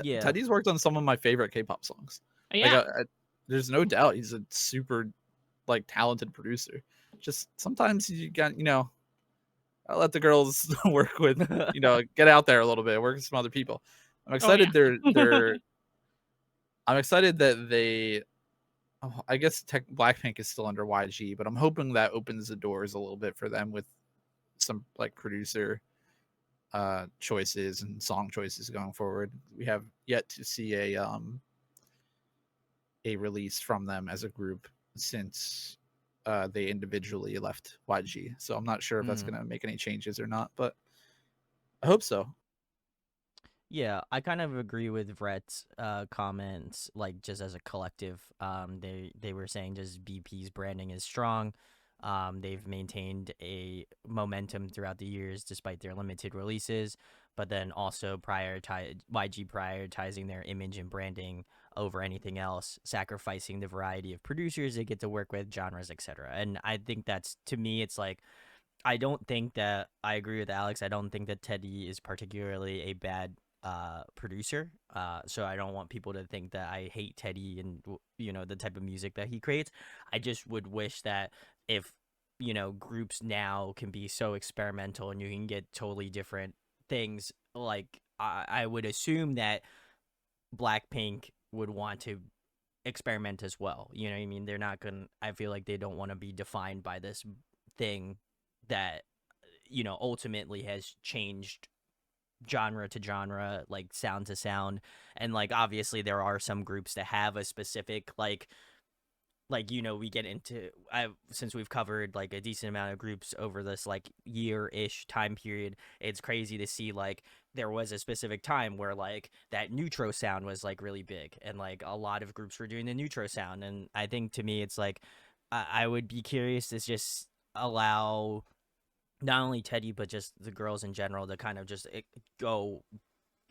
Yeah, Teddy's worked on some of my favorite K-pop songs. Yeah, like, there's no doubt he's a super like talented producer. Just sometimes you got I let the girls work with get out there a little bit, work with some other people. I'm excited I'm excited that they I guess Blackpink is still under YG, but I'm hoping that opens the doors a little bit for them with some like producer choices and song choices going forward. We have yet to see a release from them as a group since they individually left YG. So I'm not sure if that's going to make any changes or not, but I hope so. Yeah, I kind of agree with Brett's comments. Like, just as a collective, they were saying just BP's branding is strong. They've maintained a momentum throughout the years despite their limited releases, but then also YG prioritizing their image and branding over anything else, sacrificing the variety of producers they get to work with, genres, etc. And I think that's, to me, it's like, I don't think that, I agree with Alex. I don't think that Teddy is particularly a bad producer. So I don't want people to think that I hate Teddy and, you know, the type of music that he creates. I just would wish that if, you know, groups now can be so experimental and you can get totally different things, like I would assume that BLACKPINK would want to experiment as well. You know what I mean? They're not gonna, I feel like they don't want to be defined by this thing that, you know, ultimately has changed genre to genre, like sound to sound. And like, obviously there are some groups that have a specific, like, you know, we get into, since we've covered like a decent amount of groups over this like year-ish time period, it's crazy to see like there was a specific time where like that neutro sound was like really big, and like a lot of groups were doing the neutro sound. And I think, to me, it's like I would be curious to just allow not only Teddy but just the girls in general to kind of just go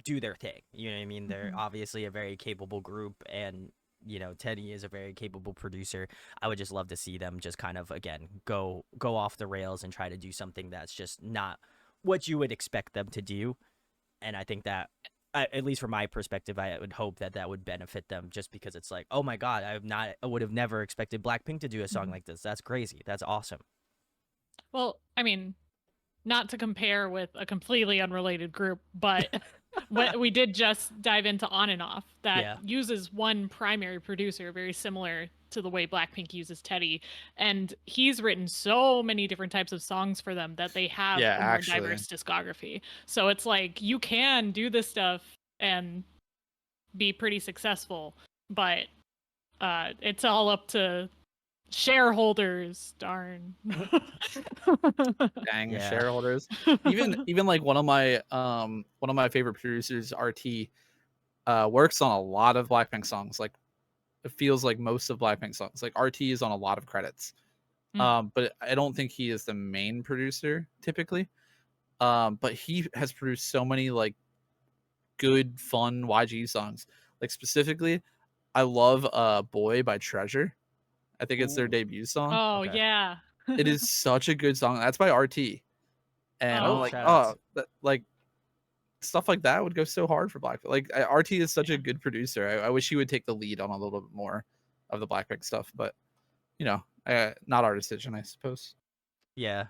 do their thing. You know what I mean? They're obviously a very capable group, and, you know, Teddy is a very capable producer. I would just love to see them just kind of, again, go off the rails and try to do something that's just not what you would expect them to do. And I think that, at least from my perspective, I would hope that that would benefit them, just because it's like, oh my God, I would have never expected BLACKPINK to do a song like this. That's crazy. That's awesome. Well, I mean, not to compare with a completely unrelated group, but we did just dive into On and Off, that uses one primary producer, very similar to the way BLACKPINK uses Teddy. And he's written so many different types of songs for them that they have a more diverse discography. So it's like, you can do this stuff and be pretty successful, but it's all up to shareholders. Darn. Dang, shareholders. Even like one of my favorite producers, RT, works on a lot of BLACKPINK songs. Like, it feels like most of BLACKPINK songs. Like, RT is on a lot of credits. But I don't think he is the main producer typically. But he has produced so many like good, fun YG songs. Like, specifically, I love Boy by Treasure. I think it's their debut song. Oh, yeah. It is such a good song. That's by RT. And I'm like, like, stuff like that would go so hard for BLACKPINK. Like, RT is such a good producer. I wish he would take the lead on a little bit more of the BLACKPINK stuff, but, you know, not our decision, I suppose. Yeah.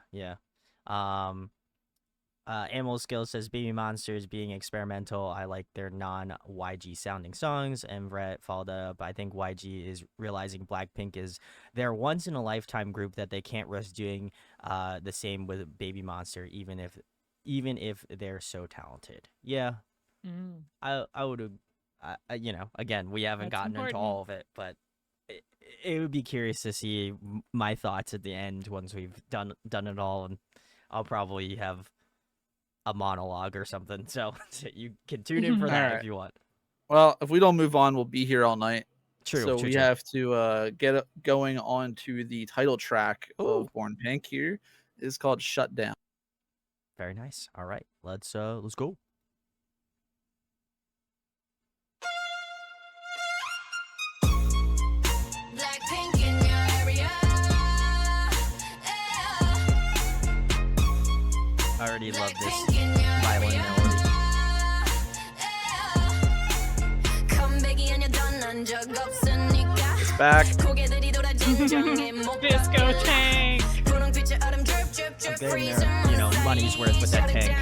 Animal Skills says Baby Monsters being experimental. I like their non-YG sounding songs. And Brett followed up, I think YG is realizing BLACKPINK is their once-in-a-lifetime group, that they can't risk doing the same with Baby Monster, even if they're so talented. Yeah, I would, you know, again, we haven't gotten into all of it, but it would be curious to see my thoughts at the end once we've done it all, and I'll probably have a monologue or something, so you can tune in for that if you want. Well, if we don't move on, we'll be here all night. True. We have to get going on to the title track of Born Pink. Here is called Shut Down. Very nice. All right, let's go. Blackpink in your area. I already love this violin melody. It's back. Disco tank. I'm getting their, you know, money's worth with that tank.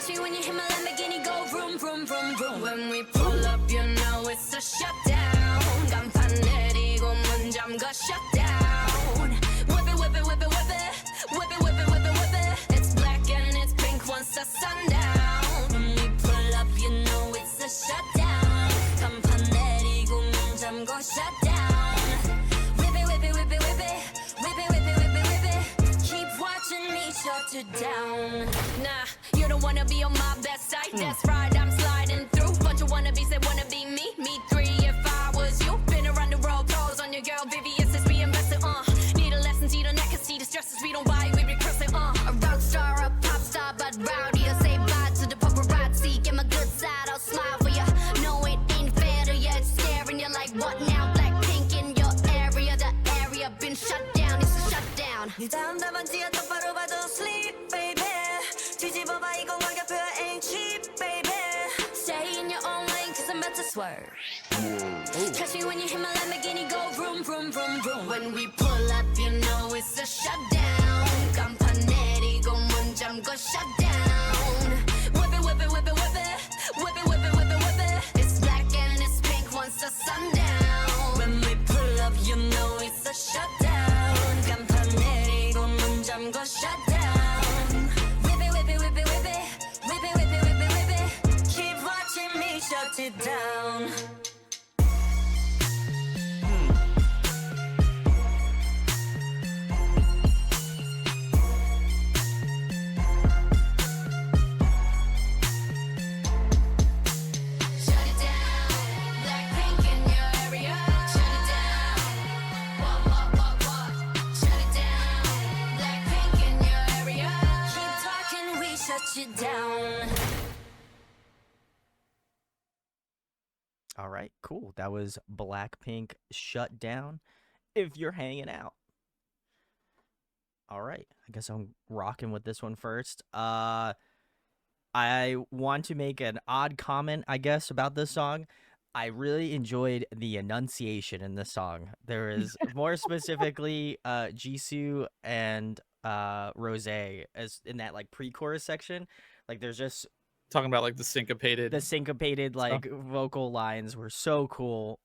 Catch me when you hear my Lamborghini go vroom, vroom, vroom, vroom. When we pull up, you know it's a shutdown. 간판 내리고 문 잠가 shutdown. Whip it, whip it, whip it, whip it. Whip it, whip it, whip it, whip it. It's black and it's pink once the sundown. When we pull up, you know it's a shutdown. 간판 내리고 문 잠가 shutdown. Whip it, whip it, whip it, whip it. Whip it, whip it, whip it, whip it. Keep watching me shut it down. Nah, you don't wanna be on my best side. That's right, I'm sliding through. Bunch of wannabes that wanna be me. Me three if I was you. Been around the world, pros on your girl, VVS is reinvested. Need a lesson, see the neck, see the stresses we don't buy, we be cursing. A rock star, a pop star, but rowdy. I say bye to the paparazzi. Get my good side, I'll smile for ya. No, it ain't fair to ya. It's scaring you like what now? BLACKPINK in your area. The area been shut down. It's a shutdown. 네 다음 답안지야 똑바로 봐도 sleep, baby. 뒤집어봐 이건 가격표야 ain't cheap, baby. Stay in your own lane, cause I'm about to swerve. Catch me when you hear my Lamborghini go vroom, vroom, vroom, vroom. When we pull up, you know it's a shutdown. 간판 내리고 문 잠궈 shutdown. Whip it, whip it, whip it, whip it. Whip it, whip it, whip it, whip it. It's black and it's pink once the sundown. When we pull up, you know it's a shutdown. 간판 내리고 문 잠궈 shutdown. Whip it, whip it, whip it, whip it. Whip it, whip it, whip it, whip it. Keep watching me shut it down. Shut it down. BLACKPINK in your area. Shut it down. What? Shut it down. BLACKPINK in your area. Keep talking, we shut you down. All right, cool. That was BLACKPINK Shut Down. If you're hanging out. All right, I guess I'm rocking with this one first. I want to make an odd comment, I guess, about this song. I really enjoyed the enunciation in this song. There is more specifically Jisoo and Rose as in that like pre-chorus section. Like there's just Talking about like the syncopated like vocal lines were so cool.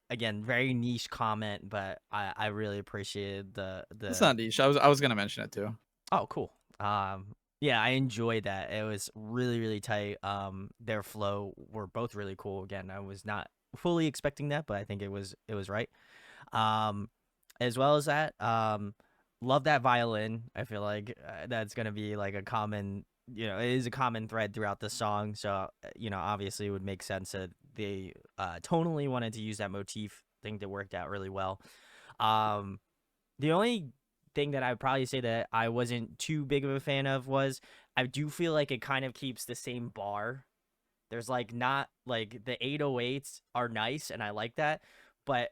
Again, very niche comment, but I really appreciated the It's not niche. I was gonna mention it too. Oh, cool. Yeah, I enjoyed that. It was really, really tight. Their flow were both really cool. Again, I was not fully expecting that, but I think it was right. As well as that, love that violin. I feel like that's gonna be like a common, it is a common thread throughout the song. So, obviously it would make sense that they tonally wanted to use that motif. I think that worked out really well. The only thing that I would probably say that I wasn't too big of a fan of was I do feel like it kind of keeps the same bar. There's like not like the 808s are nice and I like that, but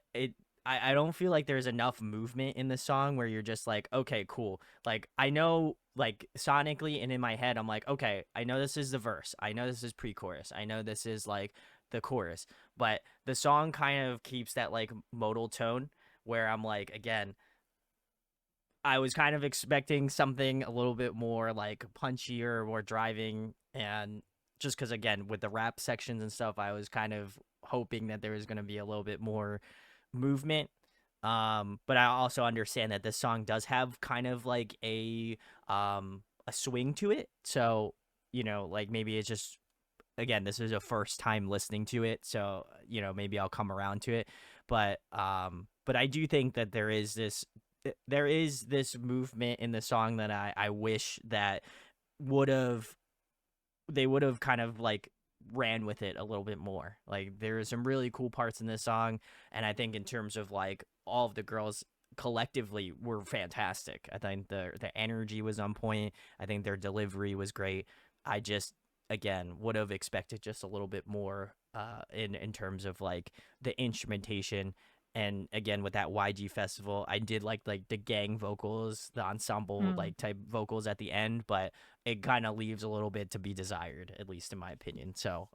I don't feel like there's enough movement in the song where you're just like, okay, cool. Like I know like sonically and in my head I'm like, okay, I know this is the verse. I know this is pre-chorus. I know this is like the chorus, but the song kind of keeps that like modal tone where I'm like, again, I was kind of expecting something a little bit more like punchier, more driving, and just because again with the rap sections and stuff, I was kind of hoping that there was going to be a little bit more movement. But I also understand that this song does have kind of like a swing to it, so like maybe it's just again this is a first time listening to it, so maybe I'll come around to it, but I do think that there is this movement in the song that I wish that they would have kind of like ran with it a little bit more. Like there are some really cool parts in this song, and I think in terms of like all of the girls collectively were fantastic. I think the energy was on point. I think their delivery was great. I just again would have expected just a little bit more in terms of like the instrumentation. And again, with that YG festival, I did like the gang vocals, the ensemble like type vocals at the end, but it kind of leaves a little bit to be desired, at least in my opinion. So,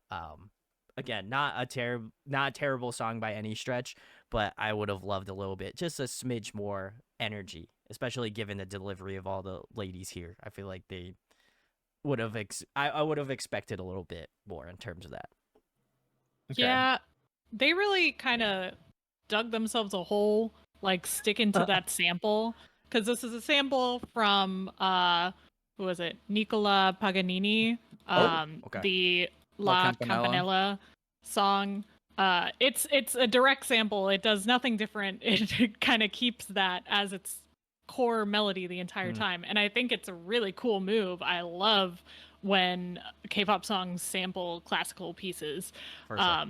again, not a terrible song by any stretch, but I would have loved a little bit, just a smidge more energy, especially given the delivery of all the ladies here. I feel like they would have I would have expected a little bit more in terms of that. Okay. Yeah, they really kind of dug themselves a hole, like sticking to that sample, because this is a sample from who was it? Nicola Paganini, Okay. the La La Campanella. Campanella song. It's a direct sample. It does nothing different. It kind of keeps that as its core melody the entire time, and I think it's a really cool move. I love when K-pop songs sample classical pieces. For sure.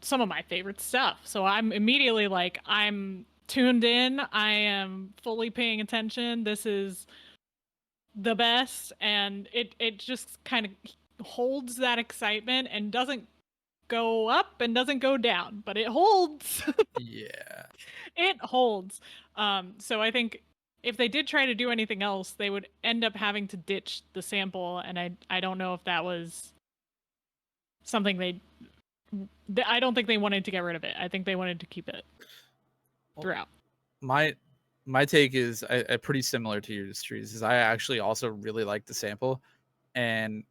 Some of my favorite stuff. So I'm immediately like, I'm tuned in. I am fully paying attention. This is the best, and it just kind of holds that excitement and doesn't go up and doesn't go down, but it holds. Yeah. It holds. So I think if they did try to do anything else, they would end up having to ditch the sample, and I don't know if that was something I don't think they wanted to get rid of it. I think they wanted to keep it throughout. My take is pretty similar to yours, Trees. Is I actually also really like the sample, and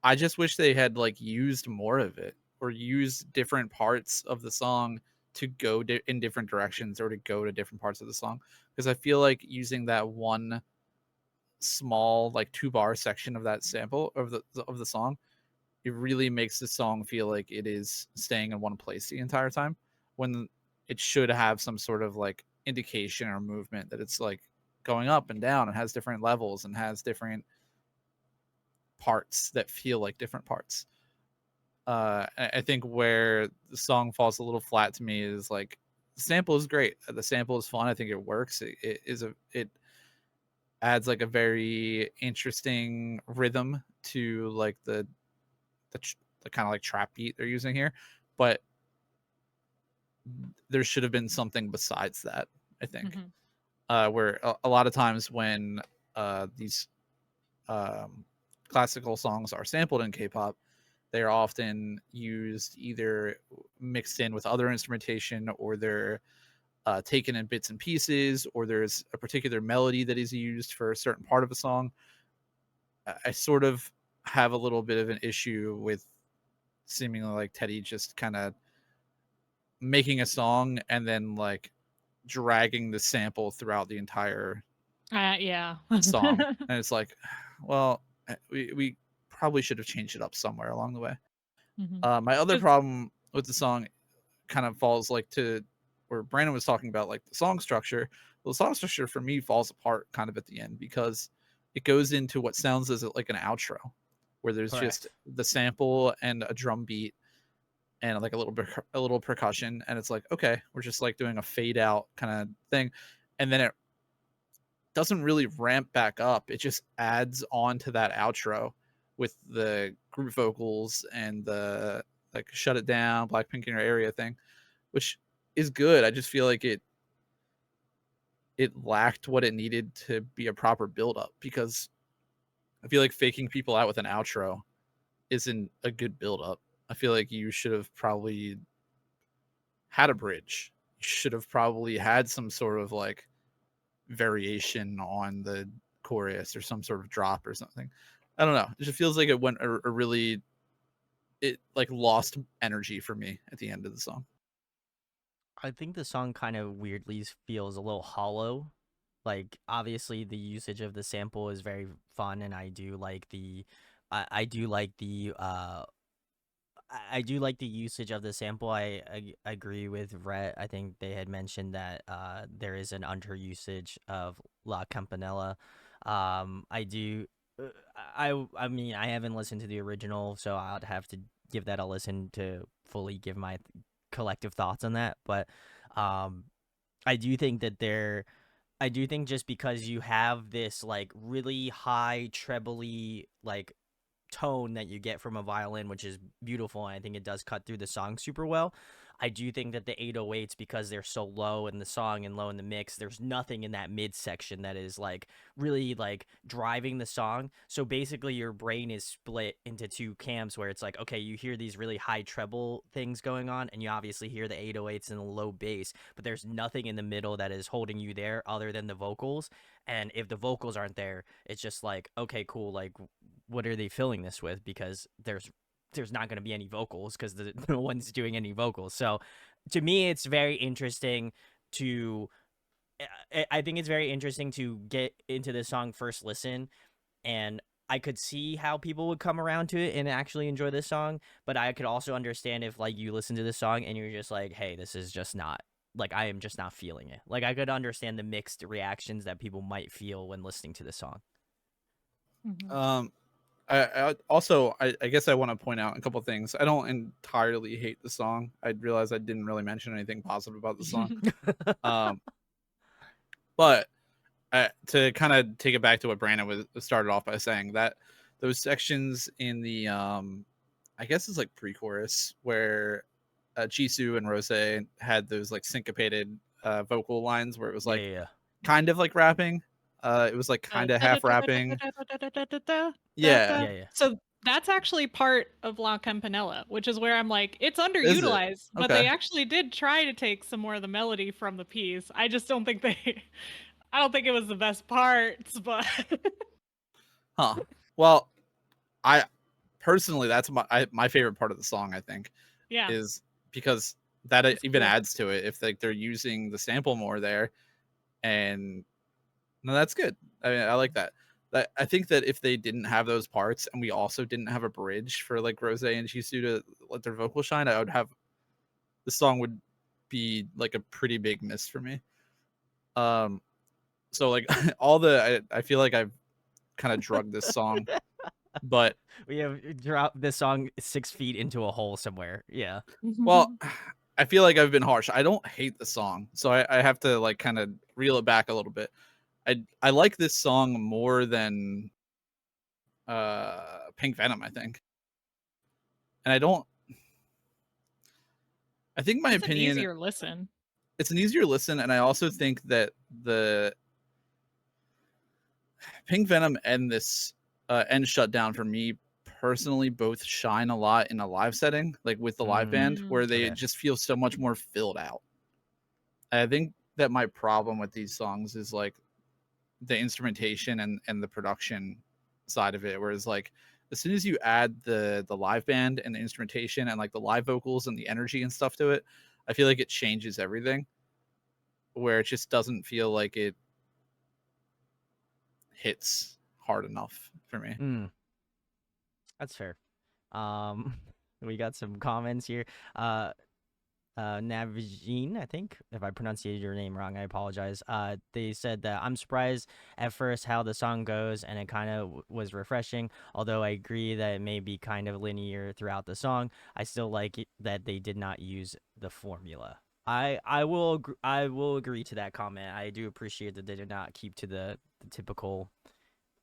I just wish they had like used more of it or used different parts of the song to go in different directions or to go to different parts of the song, because I feel like using that one small like 2-bar section of that sample of the song, it really makes the song feel like it is staying in one place the entire time, when it should have some sort of like indication or movement that it's like going up and down and has different levels and has different parts that feel like different parts. I think where the song falls a little flat to me is like the sample is great. The sample is fun. I think it works. It adds like a very interesting rhythm to like the kind of like trap beat they're using here, but there should have been something besides that. I think where a lot of times when these classical songs are sampled in K-pop, they are often used either mixed in with other instrumentation, or they're taken in bits and pieces, or there's a particular melody that is used for a certain part of a song. I sort of have a little bit of an issue with seemingly like Teddy just kind of making a song and then like dragging the sample throughout the entire Yeah. song. And it's like, well, we probably should have changed it up somewhere along the way. My other Just- problem with the song kind of falls like to where Brandon was talking about like the song structure. Well, the song structure for me falls apart kind of at the end, because it goes into what sounds as like an outro, where there's just the sample and a drum beat and like a little percussion, and it's like, okay, we're just like doing a fade out kind of thing, and then it doesn't really ramp back up. It just adds on to that outro with the group vocals and the like shut it down, Blackpink in your area thing, which is good. I just feel like it lacked what it needed to be a proper build up, because I feel like faking people out with an outro isn't a good build up. I feel like you should have probably had a bridge. You should have probably had some sort of like variation on the chorus or some sort of drop or something. I don't know. It just feels like it went a really, it like lost energy for me at the end of the song. I think the song kind of weirdly feels a little hollow. Like, obviously the usage of the sample is very fun, and I do like I do like I do like the usage of the sample. I agree with Rhett. I think they had mentioned that there is an underusage of La Campanella. I do. I mean, I haven't listened to the original, so I'd have to give that a listen to fully give my collective thoughts on that. But um, I do think that I do think just because you have this like really high trebly like tone that you get from a violin, which is beautiful, and I think it does cut through the song super well. I do think that the 808s, because they're so low in the song and low in the mix, there's nothing in that mid section that is like really like driving the song. So basically your brain is split into two camps where it's like, okay, you hear these really high treble things going on, and you obviously hear the 808s and the low bass, but there's nothing in the middle that is holding you there other than the vocals. And if the vocals aren't there, it's just like, okay, cool, like what are they filling this with? Because there's not going to be any vocals because no one's doing any vocals. So to me, it's very interesting to. I think it's very interesting to get into the song first listen, and I could see how people would come around to it and actually enjoy this song. But I could also understand if like you listen to the song and you're just like, hey, this is just not like I am just not feeling it. Like I could understand the mixed reactions that people might feel when listening to the song. Mhm. I also I guess I want to point out a couple things. I don't entirely hate the song. I realized I didn't really mention anything positive about the song. Um, but to kind of take it back to what Brandon was started off by saying, that those sections in the I guess it's like pre-chorus where Jisoo and Rose had those like syncopated vocal lines where it was Yeah, like yeah, kind of like rapping. It was like kind of half rapping. Yeah. yeah, yeah. So that's actually part of La Campanella, which is where I'm like, it's Is it? underutilized, but Okay. they actually did try to take some more of the melody from the piece. I just don't think they, I don't think it was the best parts, but Huh. Well, I personally, that's my favorite part of the song, I think, yeah, is because that it's even cool. adds to it if like they're using the sample more there. And no, that's good. I mean, I like that. I think that if they didn't have those parts and we also didn't have a bridge for like Rose and Jisoo to let their vocal shine, I would have the song would be like a pretty big miss for me. Um, so like I feel like I've kind of drugged this song, but We have dropped this song 6 feet into a hole somewhere. Yeah. well, I feel like I've been harsh. I don't hate the song, so I have to like kind of reel it back a little bit. I like this song more than Pink Venom, I think. And I think my It's an opinion, easier listen. it's an easier listen, and I also think that the Pink Venom and this and Shutdown for me personally both shine a lot in a live setting, like with the live band, Mm. where they Okay. just feel so much more filled out. I think that my problem with these songs is like the instrumentation and the production side of it, whereas like as soon as you add the live band and the instrumentation and like the live vocals and the energy and stuff to it, I feel like it changes everything, where it just doesn't feel like it hits hard enough for me. Mm, that's fair. Um, we got some comments here. Navigine, I think. If I pronounced your name wrong, I apologize. They said that I'm surprised at first how the song goes, and it kind of was refreshing. Although I agree that it may be kind of linear throughout the song, I still like it that they did not use the formula. I will agree to that comment. I do appreciate that they did not keep to the typical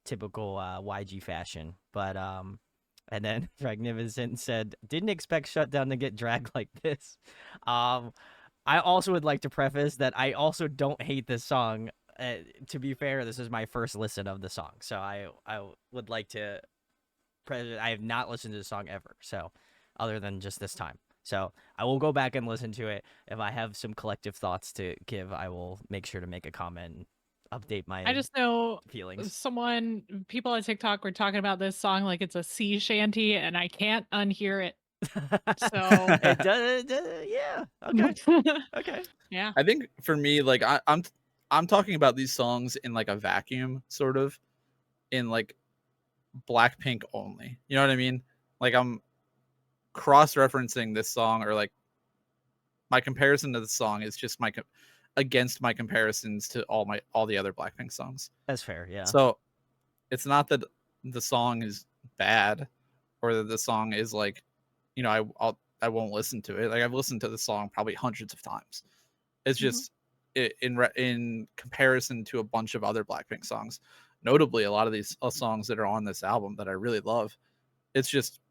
YG fashion, but and then Magnificent said, "Didn't expect Shutdown to get dragged like this." Um, I also would like to preface that I also don't hate this song. To be fair, this is my first listen of the song, so I would like to. I have not listened to the song ever, so other than just this time. So I will go back and listen to it. If I have some collective thoughts to give, I will make sure to make a comment and update my I just know feelings. people on TikTok were talking about this song like it's a sea shanty, and I can't unhear it. So It does, yeah. Okay. Okay. yeah. I think for me, like I'm talking about these songs in like a vacuum, sort of, in like Blackpink only. You know what I mean? Like I'm cross-referencing this song, or like my comparison to the song is just against my comparisons to all the other Blackpink songs. That's fair. Yeah. So it's not that the song is bad or that the song is like, you know, I won't listen to it. Like I've listened to the song probably hundreds of times. It's Mhm. just in comparison to a bunch of other Blackpink songs, notably a lot of these songs that are on this album that I really love. It's just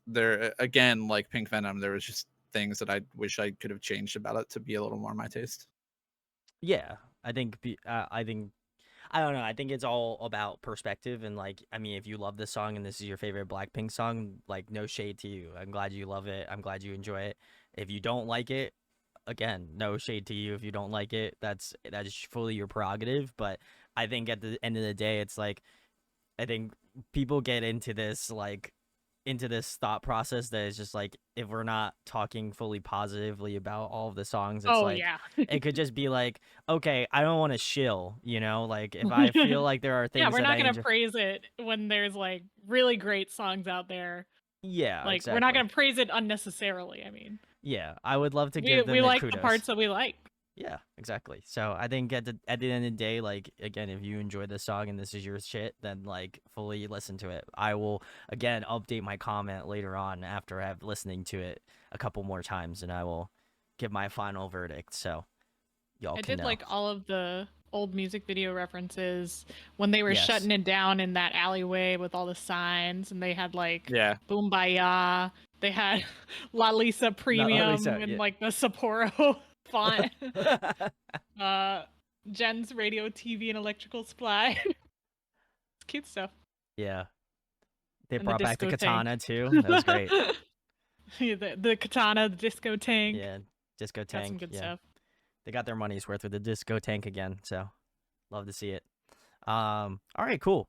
there again, like Pink Venom, there was just things that I wish I could have changed about it to be a little more my taste. Yeah, I think I don't know. I think it's all about perspective and like I mean, if you love this song and this is your favorite Blackpink song, like no shade to you. I'm glad you love it. I'm glad you enjoy it. If you don't like it, again, no shade to you if you don't like it. That is fully your prerogative, but I think at the end of the day it's like I think people get into this thought process that is just like if we're not talking fully positively about all of the songs, it's Oh like yeah. it could just be like, okay, I don't want to shill, you know, like if I feel like there are Yeah, things we're that I not gonna enjoy. praise it when there's like really great songs out there. Yeah, Like we're not exactly. gonna praise it unnecessarily. I mean, Yeah, I would love to we give them the like the kudos. parts that we like. Yeah, exactly. So I think at the end of the day, like again, if you enjoy this song and this is your shit, then like fully listen to it. I will again update my comment later on after I have listening to it a couple more times, and I will give my final verdict. So y'all I can did know. like all of the old music video references when they were Yes. shutting it down in that alleyway with all the signs, and they had like Yeah. Boombayah. They had La Lisa Premium Lisa, and yeah. like the Sapporo font. Jen's Radio, TV, and Electrical Supply. It's cute stuff. Yeah. They And brought back the disco katana tank. too. That was great. Yeah, the katana, the disco tank. Yeah, disco Got tank. some good Yeah, stuff. they got their money's worth with the disco tank again. So love to see it. All right, cool.